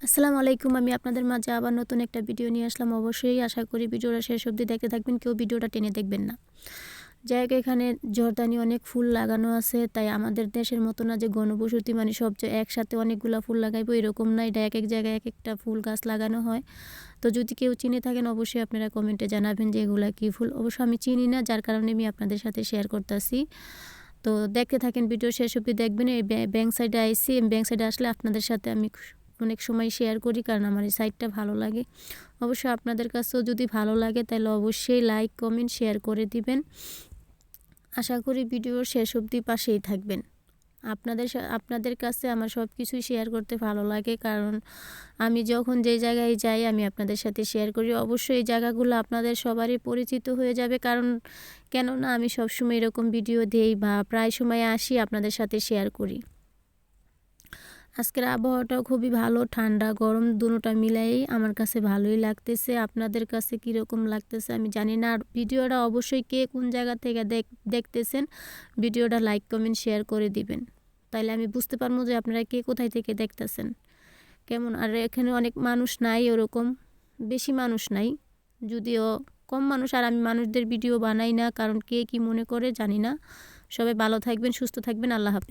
আসসালামু আলাইকুম। আমি আপনাদের মাঝে আবার নতুন একটা ভিডিও নিয়ে আসলাম। অবশ্যই আশা করি ভিডিওটা শেষ অবধি দেখতে থাকবেন, কেউ ভিডিওটা টেনে দেখবেন না। যাই হোক, এখানে জর্দানি অনেক ফুল লাগানো আছে, তাই আমাদের দেশের মতো না যে ঘনবসতি মানে সব একসাথে অনেকগুলা ফুল লাগাইবো এরকম না, এটা এক এক জায়গায় এক একটা ফুল গাছ লাগানো হয়। তো যদি কেউ চিনে থাকেন অবশ্যই আপনারা কমেন্টে জানাবেন যে এগুলা কী ফুল। অবশ্য আমি চিনি না, যার কারণে আমি আপনাদের সাথে শেয়ার করতেছি। তো দেখতে থাকেন, ভিডিও শেষ অবধি দেখবেন। এই ব্যাংক সাইডে আইসি, ব্যাংক সাইডে আসলে আপনাদের সাথে আমি অনেক সময় শেয়ার করি, কারণ আমার এই সাইটটা ভালো লাগে। অবশ্যই আপনাদের কাছেও যদি ভালো লাগে তাহলে অবশ্যই লাইক কমেন্ট শেয়ার করে দিবেন। আশা করি ভিডিওর শেষ অবধি পাশেই থাকবেন। আপনাদের কাছে আমার সব কিছুই শেয়ার করতে ভালো লাগে, কারণ আমি যখন যেই জায়গায় যাই আমি আপনাদের সাথে শেয়ার করি। অবশ্যই এই জায়গাগুলো আপনাদের সবারই পরিচিত হয়ে যাবে, কারণ কেননা আমি সবসময় এরকম ভিডিও দেই বা প্রায় সময় আসি আপনাদের সাথে শেয়ার করি। আজকের আবহাওয়াটাও খুবই ভালো, ঠান্ডা গরম দুটোটা মিলাই আমার কাছে ভালোই লাগতেছে। আপনাদের কাছে কীরকম লাগতেছে আমি জানি না। আর ভিডিওটা অবশ্যই কে কোন জায়গা থেকে দেখতেছেন ভিডিওটা লাইক কমেন্ট শেয়ার করে দিবেন, তাইলে আমি বুঝতে পারবো যে আপনারা কে কোথায় থেকে দেখতেছেন কেমন। আর এখানে অনেক মানুষ নাই, ওরকম বেশি মানুষ নাই, যদিও কম মানুষ। আর আমি মানুষদের ভিডিও বানাই না, কারণ কে কি মনে করে জানি না। সবাই ভালো থাকবেন, সুস্থ থাকবেন, আল্লাহ হাফেজ।